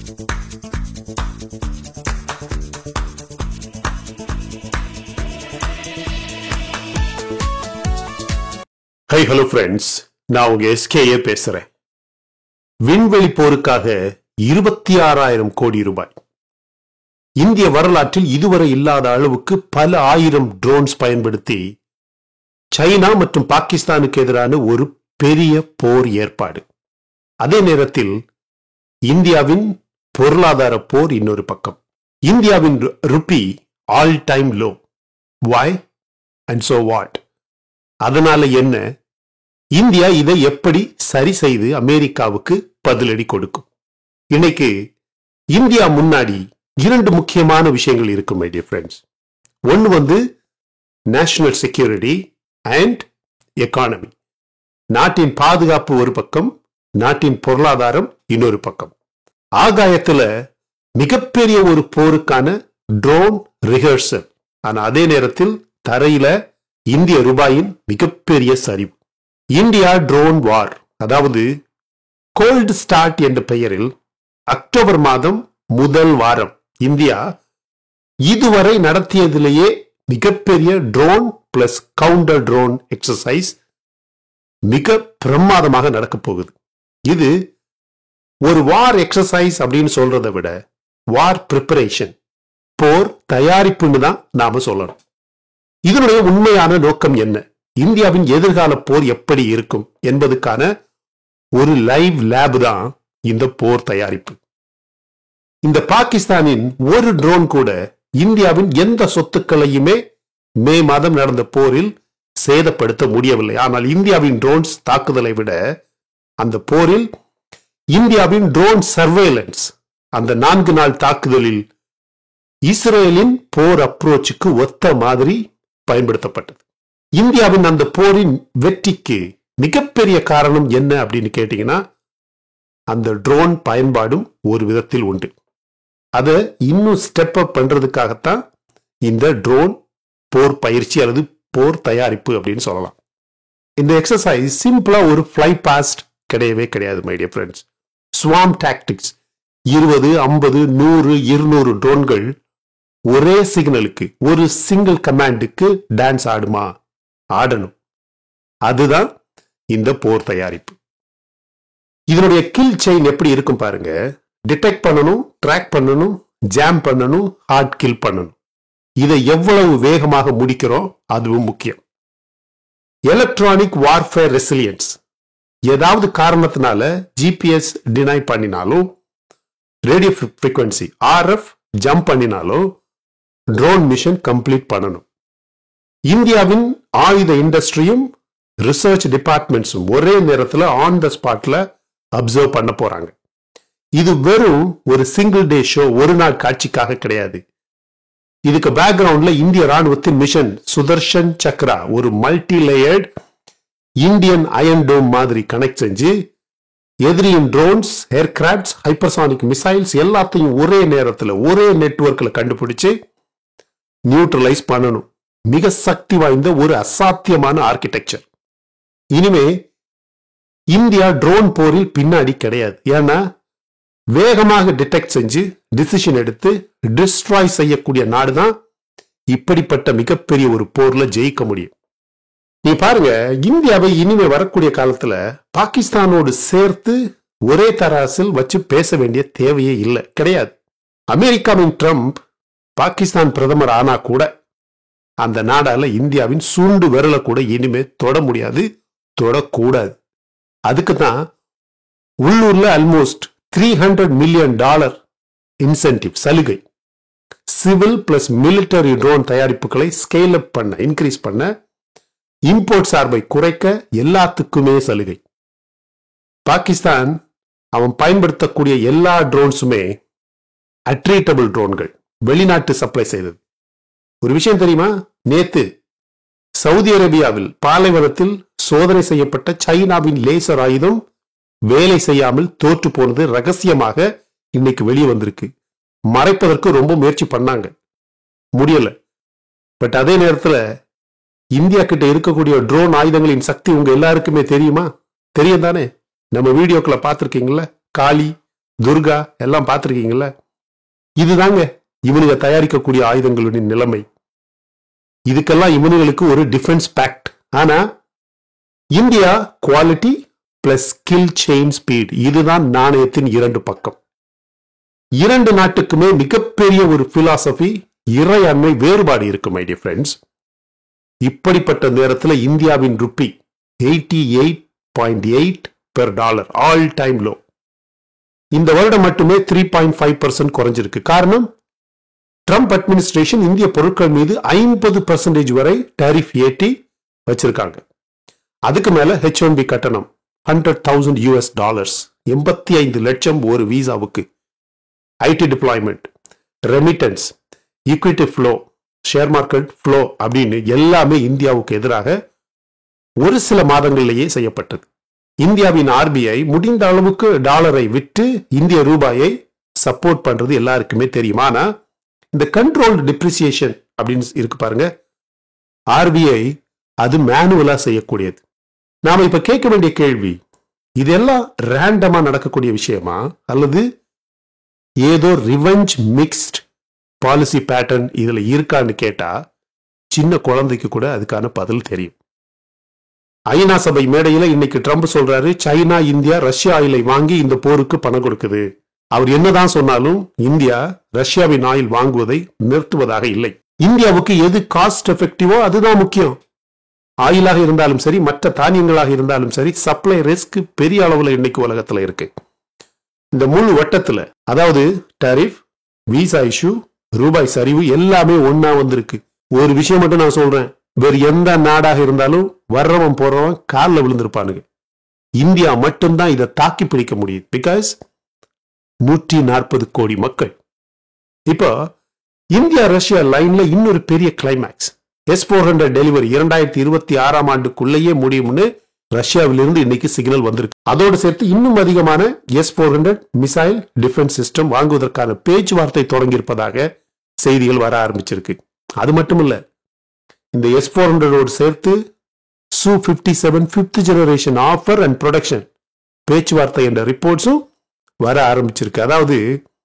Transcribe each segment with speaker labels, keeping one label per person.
Speaker 1: High hello friends, நான் உங்க SKA பேசுறேன். விண்வெளி போருக்காக 26,000 கோடி ரூபாய். இந்திய வரலாற்றில் இதுவரை இல்லாத அளவுக்கு பல ஆயிரம் ட்ரோன்ஸ் பயன்படுத்தி சைனா மற்றும் பாகிஸ்தானுக்கு எதிரான ஒரு பெரிய போர் ஏற்பாடு. அதே நேரத்தில் இந்தியாவின் பொருளாதார போர் இன்னொரு பக்கம். இந்தியாவின் rupee all time low. why and so what? அதனால என்ன? இந்தியா இதை எப்படி சரி செய்து அமெரிக்காவுக்கு பதிலடி கொடுக்கும்? இன்னைக்கு இந்தியா முன்னாடி 2 முக்கியமான விஷயங்கள் இருக்கும் மை டியர் ஃப்ரெண்ட்ஸ். ஒன்னு நேஷனல் செக்யூரிட்டி அண்ட் எக்கானமி. நாட்டின் பாதுகாப்பு ஒரு பக்கம், நாட்டின் பொருளாதாரம் இன்னொரு பக்கம். ஆகாயத்துல மிகப்பெரிய ஒரு போருக்கான ட்ரோன் ரிஹர்சல். ஆனா அதே நேரத்தில் தரையில இந்திய ரூபாயின் மிகப்பெரிய சரிவு. இந்தியா ட்ரோன் வார், அதாவது கோல்டு ஸ்டார்ட் என்ற பெயரில் அக்டோபர் மாதம் முதல் வாரம் இந்தியா இதுவரை நடத்தியதிலேயே மிகப்பெரிய drone plus counter drone exercise மிக பிரமாதமாக நடக்க போகுது. இது ஒரு வார் எக்ஸசைஸ் அப்படின்னு சொல்றதை விட வார் பிரிப்பரேஷன், போர் தயாரிப்புன்னு தான் நாம சொல்லணும். இதனுடைய உண்மையான நோக்கம் என்ன? இந்தியாவின் எதிர்கால போர் எப்படி இருக்கும் என்பதுக்கான ஒரு லைவ் லேப் தான் இந்த போர் தயாரிப்பு. இந்த பாகிஸ்தானின் ஒரு ட்ரோன் கூட இந்தியாவின் எந்த சொத்துக்களையுமே மே மாதம் நடந்த போரில் சேதப்படுத்த முடியவில்லை. ஆனால் இந்தியாவின் ட்ரோன்ஸ் தாக்குதலை விட அந்த போரில் இந்தியாவின் ட்ரோன் சர்வேலன்ஸ், அந்த 4 நாள் தாக்குதலில் இஸ்ரேலின் போர் அப்ரோச்சுக்கு ஒத்த மாதிரி பயன்படுத்தப்பட்டது. இந்தியாவின் அந்த போரின் வெற்றிக்கு மிகப்பெரிய காரணம் என்ன அப்படின்னு கேட்டீங்கன்னா, அந்த ட்ரோன் பயன்பாடும் ஒரு விதத்தில் உண்டு. அதை இன்னும் ஸ்டெப் அப் பண்றதுக்காகத்தான் இந்த ட்ரோன் போர் பயிற்சி அல்லது போர் தயாரிப்பு அப்படின்னு சொல்லலாம். இந்த எக்ஸசைஸ் சிம்பிளா ஒரு ஃப்ளை பாஸ்ட் கிடையவே கிடையாது மை டியர் ஃப்ரெண்ட்ஸ். ஸ்வாம் டாக்டிக்ஸ். 20, 50, 100, 200 ட்ரோன்கள் ஒரே சிக்னலுக்கு, ஒரு சிங்கிள் கமாண்டுக்கு டான்ஸ் ஆடுமா? ஆடணும். அதுதான் இந்த போர் தயாரிப்பு. இதனுடைய கில் செயின் எப்படி இருக்கும் பாருங்க. டிடெக்ட் பண்ணணும், ட்ராக் பண்ணணும், ஜாம் பண்ணணும், ஹார்ட் கில் பண்ணணும். இதை எவ்வளவு வேகமாக முடிக்கிறோம் அதுவும் முக்கியம். Electronic warfare resilience. ஏதாவது காரணத்தினால ஜிபிஎஸ் டினை பண்ணினாலும், ரேடியோ ஃப்ரீக்வன்சி ஆர்எஃப் ஜம்ப் பண்ணினாலும் ட்ரோன் மிஷன் கம்ப்ளீட் பண்ணணும். இந்தியாவின் ஆயுத இண்டஸ்ட்ரியும் ரிசர்ச் டிபார்ட்மெண்ட்ஸும் ஒரே நேரத்தில் ஆன் த ஸ்பாட்ல அப்சர்வ் பண்ண போறாங்க. இது வெறும் ஒரு சிங்கிள் டே ஷோ, ஒரு நாள் காட்சிக்காக கிடையாது. இதுக்கு பேக்ரவுண்ட்ல இந்திய ராணுவத்தின் மிஷன் சுதர்ஷன் சக்ரா ஒரு மல்டி லேயர்ட் இந்தியன் அயன் டோம் மாதிரி கனெக்ட் செஞ்சு எதிரியின் ட்ரோன்ஸ், ஏர்கிராப்ட்ஸ், ஹைப்பர்சானிக் மிசைல்ஸ் எல்லாத்தையும் ஒரே நேரத்தில் ஒரே நெட்வொர்க்ல கண்டுபிடிச்சு நியூட்ரலைஸ் பண்ணணும். மிக சக்தி வாய்ந்த ஒரு அசாத்தியமான ஆர்கிடெக்சர். இனிமே இந்தியா ட்ரோன் போரில் பின்னாடி கிடையாது. ஏன்னா வேகமாக டிடெக்ட் செஞ்சு டிசிஷன் எடுத்து டிஸ்ட்ராய் செய்யக்கூடிய நாடுதான் இப்படிப்பட்ட மிகப்பெரிய ஒரு போர்ல ஜெயிக்க முடியும். நீ பாருங்க, இந்தியாவை இனிமே வரக்கூடிய காலத்துல பாகிஸ்தானோடு சேர்த்து ஒரே தராசில் வச்சு பேச வேண்டிய தேவையே இல்லை, கிடையாது. அமெரிக்காவின் ட்ரம்ப் பாகிஸ்தான் பிரதமர் ஆனா கூட அந்த நாடால இந்தியாவின் சுண்டு விரல கூட இனிமே தொட முடியாது, தொடக்கூடாது. அதுக்கு தான் உள்ளூர்ல ஆல்மோஸ்ட் $300 மில்லியன் இன்சென்டிவ் சலுகை. சிவில் பிளஸ் மிலிட்டரி ட்ரோன் தயாரிப்புகளை ஸ்கேல் அப் பண்ண, இன்க்ரீஸ் பண்ண, இம்போர்ட் சார்பை குறைக்க எல்லாத்துக்குமே சலுகை. பாகிஸ்தான் அவன் பயன்படுத்தக்கூடிய எல்லா ட்ரோன்ஸுமே அட்ரீட்டபிள் ட்ரோன்கள், வெளிநாட்டு சப்ளை செய்தது. ஒரு விஷயம் தெரியுமா? நேத்து சவுதி அரேபியாவில் பாலைவனத்தில் சோதனை செய்யப்பட்ட சைனாவின் லேசர் ஆயுதம் வேலை செய்யாமல் தோற்று போனது ரகசியமாக இன்னைக்கு வெளியே வந்திருக்கு. மறைப்பதற்கு ரொம்ப முயற்சி பண்ணாங்க, முடியல. பட் அதே நேரத்தில் இந்தியா கிட்ட இருக்கக்கூடிய ட்ரோன் ஆயுதங்களின் சக்தி உங்க எல்லாருக்குமே தெரியுமா? தெரியும் தானே? நம்ம வீடியோக்களை பார்த்துருக்கீங்களா? காளி, துர்கா எல்லாம் பார்த்திருக்கீங்கல்ல. இதுதாங்க இவனுங்க தயாரிக்கக்கூடிய ஆயுதங்களுடைய நிலைமை. இதுக்கெல்லாம் இவனுங்களுக்கு ஒரு டிஃபென்ஸ் பேக்ட். ஆனா India quality plus skill chain speed, இதுதான் நாணயத்தின் இரண்டு பக்கம். இரண்டு நாட்டுக்குமே மிகப்பெரிய ஒரு பிலாசபி, இறையாண்மை வேறுபாடு இருக்கு மை டியர் ஃப்ரெண்ட்ஸ். இப்படிப்பட்ட நேரத்தில் இந்தியாவின் rupee 88.8 per dollar all time low. இந்த வருடம் மட்டுமே 3.5% குறைஞ்சிருக்கு. காரணம், ட்ரம்ப் அட்மினிஸ்ட்ரேஷன் இந்திய பொருட்கள் மீது 50% வரை டாரிஃப் ஏற்றி வச்சிருக்காங்க. அதுக்கு மேல H1B கட்டணம் $100,000, 85 லட்சம் ஒரு வீசாவுக்கு. IT deployment, remittance, equity flow, share market flow அப்படின்னு எல்லாமே இந்தியாவுக்கு எதிராக ஒரு சில மாதங்களிலேயே செய்யப்பட்டது. இந்தியாவின் RBI முடிந்த அளவுக்கு டாலரை விட்டு இந்திய ரூபாயை சப்போர்ட் பண்றது எல்லாருக்குமே தெரியும். ஆனா இந்த கண்ட்ரோல்டு டிப்ரிசியேஷன் அப்படின்னு இருக்கு பாருங்க, RBI அது மேனுவலா செய்யக்கூடியது. நாம இப்ப கேட்க வேண்டிய கேள்வி, இதெல்லாம் ரேண்டமா நடக்கக்கூடிய விஷயமா அல்லது ஏதோ ரிவெஞ்ச் மிக்ஸ்ட் பாலிசி பேட்டர்ன் இதுல இருக்கான்னு கேட்டா சின்ன குழந்தைக்கு கூட அதுக்கான பதில் தெரியும். ஐநா சபை மேடையில இன்னைக்கு ட்ரம்ப் சொல்றாரு, சைனா இந்தியா ரஷ்யா ஆயிலை வாங்கி இந்த போருக்கு பணம் கொடுக்குது. அவர் என்னதான் சொன்னாலும் இந்தியா ரஷ்யாவின் ஆயில் வாங்குவதை நிறுத்துவதாக இல்லை. இந்தியாவுக்கு எது காஸ்ட் எஃபெக்டிவோ அதுதான் முக்கியம். ஆயிலாக இருந்தாலும் சரி, மற்ற தானியங்களாக இருந்தாலும் சரி, சப்ளை ரிஸ்க் பெரிய அளவுல இன்னைக்கு உலகத்துல இருக்கு. இந்த முழு வட்டத்துல, அதாவது டாரிஃப், வீசா இஷ்யூ, ரூபாய் சரிவு எல்லாமே ஒன்னா வந்திருக்கு. ஒரு விஷயம் மட்டும் நான் சொல்றேன், வேறு எந்த நாடாக இருந்தாலும் வர்றவன் போறவன் காலில் விழுந்திருப்பானுங்க. இந்தியா மட்டும்தான் இதை தாக்கி பிடிக்க முடியுது. பிகாஸ் 140 கோடி மக்கள். இப்போ இந்தியா ரஷ்யா லைன்ல இன்னொரு பெரிய கிளைமேக்ஸ். S-400 டெலிவரி 2026 ஆண்டுக்குள்ளேயே முடியும்னு ரஷ்யாவிலிருந்து இன்னைக்கு சிக்னல் வந்திருக்கு. அதோடு சேர்த்து இன்னும் அதிகமான S-400 மிசைல் டிஃபென்ஸ் சிஸ்டம் வாங்குவதற்கான பேச்சுவார்த்தை தொடங்கியிருப்பதாக செய்திகள் வர ஆரம்பிச்சிருக்கு. அது மட்டும் இல்ல, இந்த S-400 சேர்த்து Su-57 5th generation offer and production பேச்சுவார்த்தை என்ற ரிப்போர்ட்ஸும் வர ஆரம்பிச்சிருக்கு. அதாவது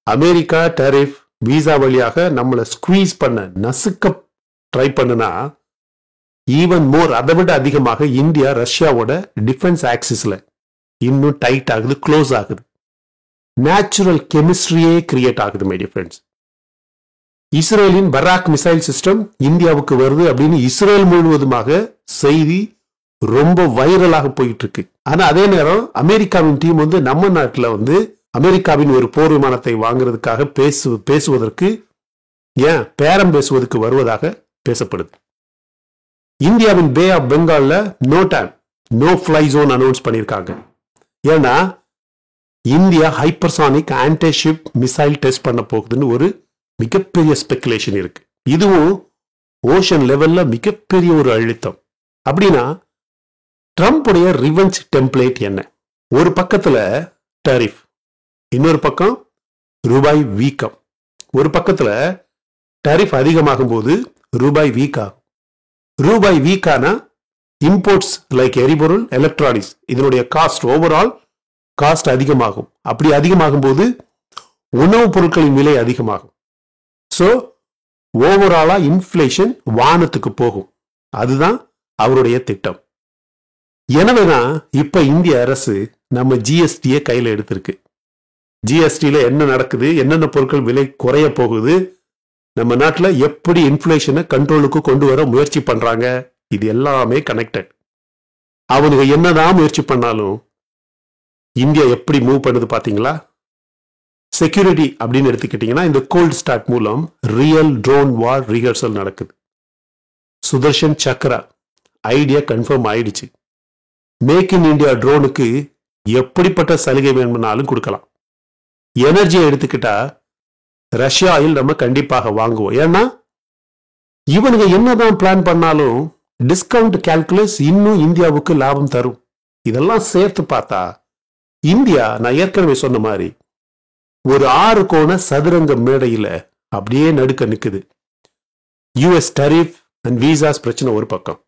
Speaker 1: அமெரிக்கா டாரிஃப் வீசா வழியாக நம்மளை ஸ்குவீஸ் பண்ண, நசுக்க ட்ரை பண்ணுனா ஈவன் மோர், அதை விட அதிகமாக இந்தியா ரஷ்யாவோட டிஃபென்ஸ் ஆக்சிஸ்ல இன்னும் டைட் ஆகுது, க்ளோஸ் ஆகுது. நேச்சுரல் கெமிஸ்ட்ரியே கிரியேட் ஆகுது மை டியர் ஃப்ரெண்ட்ஸ். இஸ்ரேலின் பராக் மிசைல் சிஸ்டம் இந்தியாவுக்கு வருது அப்படின்னு இஸ்ரேல் முழுவதுமாக செய்தி ரொம்ப வைரலாக போயிட்டு இருக்கு. ஆனா அதே நேரம் அமெரிக்காவின் டீம் நம்ம நாட்டில் அமெரிக்காவின் ஒரு போர் விமானத்தை வாங்குறதுக்காக பேசுவதற்கு, ஏன் பேரம் பேசுவதற்கு வருவதாக பேசப்படுது. இந்தியாவின் பே ஆஃப் பெங்கால்ல நோ ஃபிளை ஜோன் அனௌன்ஸ் பண்ணியிருக்காங்க. ஏன்னா India hypersonic antiship missile test பண்ண போகுதுன்னு ஒரு மிகப்பெரிய ஸ்பெகுலேஷன் இருக்கு. இதுவும் ஓஷன் லெவல்ல மிகப்பெரிய ஒரு அழுத்தம். அப்படின்னா ட்ரம்புடைய ரிவெஞ்ச் டெம்ப்ளேட் என்ன? ஒரு பக்கத்துல டாரிஃப், இன்னொரு பக்கம் ரூபாய் வீக்கம். ஒரு பக்கத்துல டாரிஃப் அதிகமாகும் போது ரூபாய் வீக் ஆகும். ரூபாய் வீக்கானா இம்போர்ட்ஸ் லைக் எரிபொருள், எலக்ட்ரானிக்ஸ், இதனுடைய காஸ்ட், ஓவரால் காஸ்ட் அதிகமாகும். அப்படி அதிகமாகும் போது உணவுப் பொருட்களின் விலை அதிகமாகும். ஸோ ஓவராலா இன்ஃப்ளேஷன் வானத்துக்கு போகும். அதுதான் அவருடைய திட்டம். எனவேதான் இப்ப இந்திய அரசு நம்ம ஜிஎஸ்டியை கையில எடுத்திருக்கு. ஜிஎஸ்டியில என்ன நடக்குது, என்னென்ன பொருட்கள் விலை குறைய போகுது, நம்ம நாட்டில் எப்படி இன்ஃப்ளேஷனை கண்ட்ரோலுக்கு கொண்டு வர முயற்சி பண்றாங்க, இது எல்லாமே கனெக்டட். அவனுக்கு என்னதான் முயற்சி பண்ணாலும் இந்தியா எப்படி மூவ் பண்ணுது பாத்தீங்களா? செக்யூரிட்டி அப்படின்னு எடுத்துக்கிட்டீங்கன்னா, இந்த கோல்ட் ஸ்டார்ட் மூலம் ரியல் ட்ரோன் வார் ரிஹர்சல் நடக்குது. சுதர்ஷன் சக்ரா ஐடியா கன்ஃபார்ம் ஆயிடுச்சு. மேக் இன் இந்தியா ட்ரோனுக்கு எப்படிப்பட்ட சலுகை வேணும்னாலும் கொடுக்கலாம். எனர்ஜியை எடுத்துக்கிட்டா ரஷ்யா ஆயில் நம்ம கண்டிப்பாக வாங்குவோம். ஏன்னா இவனுங்க என்னதான் பிளான் பண்ணாலும் டிஸ்கவுண்ட் கால்குலஸ் இன்னும் இந்தியாவுக்கு லாபம் தரும். இதெல்லாம் சேர்த்து பார்த்தா இந்தியா, நான் ஏற்கனவே சொன்ன மாதிரி, ஒரு 6 கோண சதுரங்க மேடையில அப்படியே நடுக்க நிக்குது. யுஎஸ் டாரிஃப் அண்ட் வீசாஸ் பிரச்சனை ஒரு பக்கம்,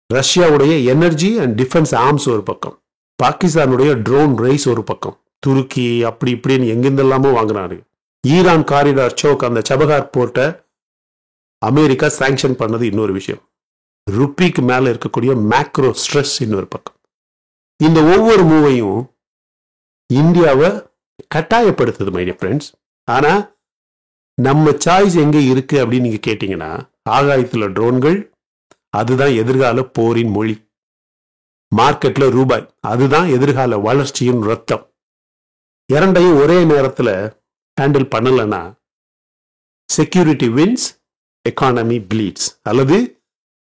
Speaker 1: ரஷ்யாவுடைய எனர்ஜி அண்ட் டிஃபென்ஸ் ஆர்ம்ஸ் ஒரு பக்கம், பாகிஸ்தானுடைய ட்ரோன் ரேஸ் ஒரு பக்கம், துருக்கி அப்படி இப்படின்னு எங்கிருந்தெல்லாமோ வாங்கினாரு. ஈரான் காரிடார் சோக், அந்த சபகார் போர்ட்டை அமெரிக்கா சாங்ஷன் பண்ணது இன்னொரு விஷயம். ருப்பிக்கு மேல இருக்கக்கூடிய மேக்ரோ ஸ்ட்ரெஸ் இன்னொரு பக்கம். இந்த ஒவ்வொரு மூவையும் இந்தியாவை கட்டாயப்படுத்துது மை டியர் ஃப்ரெண்ட்ஸ். ஆனா நம்ம சாய்ஸ் எங்க இருக்கு அப்படின்னு நீங்க கேட்டீங்கன்னா, ஆகாயத்துல ட்ரோன்கள், அதுதான் எதிர்கால போரின் மொழி. மார்க்கெட்ல ரூபாய், அதுதான் எதிர்கால வளர்ச்சியின் ரத்தம். இரண்டையும் ஒரே நேரத்துல ஹேண்டில் பண்ணலன்னா செக்யூரிட்டி வின்ஸ், எக்கானமி ப்ளீட்ஸ், அல்லது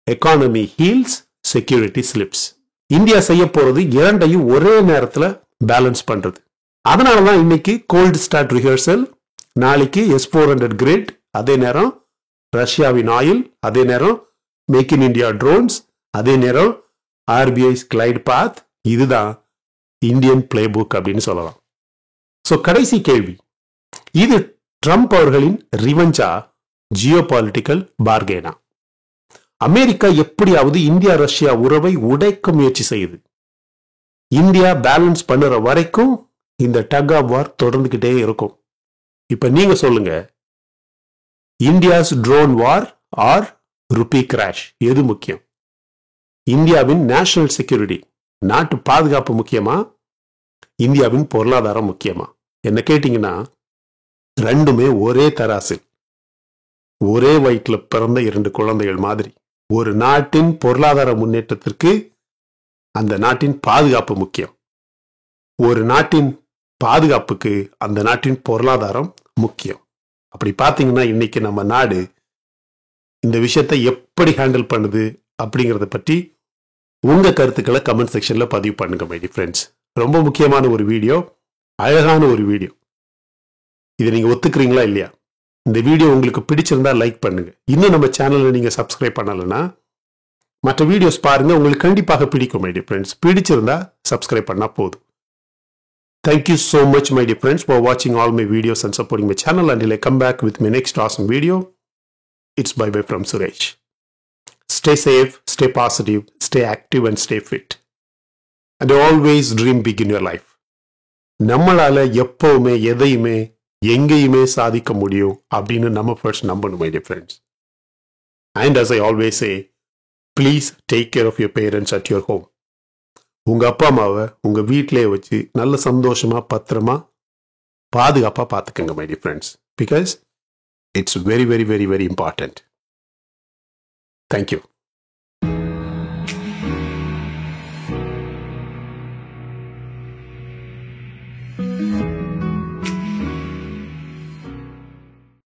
Speaker 1: economy heals, security slips. India செய்ய போறது இரண்டையும் ஒரே நேரத்துல பேலன்ஸ் பண்றது. அதனாலதான் இன்னைக்கு கோல்டு ஸ்டார்ட் ரிஹர்சல், நாளைக்கு S-400 கிரிட், அதே நேரம் ரஷ்யாவின் ஆயில், அதே நேரம் மேக் இன் இந்தியா ட்ரோன்ஸ், அதே நேரம் RBI கிளைட் பாத். இதுதான் இந்தியன் பிளே புக் அப்படின்னு சொல்லலாம். சோ கடைசி கேள்வி, இது ட்ரம்ப் அவர்களின் ரிவெஞ்சா, ஜியோ பாலிட்டிக்கல் பார்கெனா? அமெரிக்கா எப்படியாவது இந்தியா ரஷ்யா உறவை உடைக்க முயற்சி செய்யுது. இந்தியா பேலன்ஸ் பண்ணுற வரைக்கும் இந்த டக் ஆஃப் வார் தொடர்ந்துகிட்டே இருக்கும். இப்ப நீங்க சொல்லுங்க, இந்தியாஸ் ட்ரோன் வார் ஆர் ருபி கிராஷ், எது முக்கியம்? இந்தியாவின் நேஷனல் செக்யூரிட்டி, நாட்டு பாதுகாப்பு முக்கியமா, இந்தியாவின் பொருளாதாரம் முக்கியமா? என்ன கேட்டீங்கன்னா, ரெண்டுமே ஒரே தராசில், ஒரே வயிற்றுல பிறந்த இரண்டு குழந்தைகள் மாதிரி. ஒரு நாட்டின் பொருளாதார முன்னேற்றத்திற்கு அந்த நாட்டின் பாதுகாப்பு முக்கியம். ஒரு நாட்டின் பாதுகாப்புக்கு அந்த நாட்டின் பொருளாதாரம் முக்கியம். அப்படி பார்த்தீங்கன்னா இன்னைக்கு நம்ம நாடு இந்த விஷயத்தை எப்படி ஹேண்டில் பண்ணுது அப்படிங்கிறத பற்றி உங்க கருத்துக்களை கமெண்ட் செக்ஷன்ல பதிவு பண்ணுங்க மை டியர் ஃப்ரெண்ட்ஸ். ரொம்ப முக்கியமான ஒரு வீடியோ, அழகான ஒரு வீடியோ. இதை நீங்க ஒத்துக்கிறீங்களா இல்லையா? இந்த வீடியோ உங்களுக்கு பிடிச்சிருந்தா லைக் பண்ணுங்க. இன்னும் நம்ம சேனலை நீங்க சப்ஸ்கிரைப் பண்ணலன்னா மற்ற வீடியோஸ் பாருங்க, உங்களுக்கு கண்டிப்பாக பிடிக்கும் மை டியர் ஃப்ரெண்ட்ஸ். பிடிச்சிருந்தா சப்ஸ்கிரைப் பண்ணா போதும். Thank you so much my dear friends for watching all my videos and supporting my channel. Until I come back with my next awesome video, it's bye bye from Suresh. Stay safe, stay positive, stay active and stay fit. And always dream big in your life. நம்மளால எப்பவுமே எதையுமே எங்கேயுமே சாதிக்க முடியும் அப்படின்னு நம்ம first நம்பணும் my dear friends. And as I always say, please take care of your parents at your home. உங்க அப்பா அம்மாவை உங்க வீட்டிலே வச்சு நல்ல சந்தோஷமா பத்திரமா பாதுகாப்பா பார்த்துக்கங்க my dear friends. Because it's very very very very important. Thank you.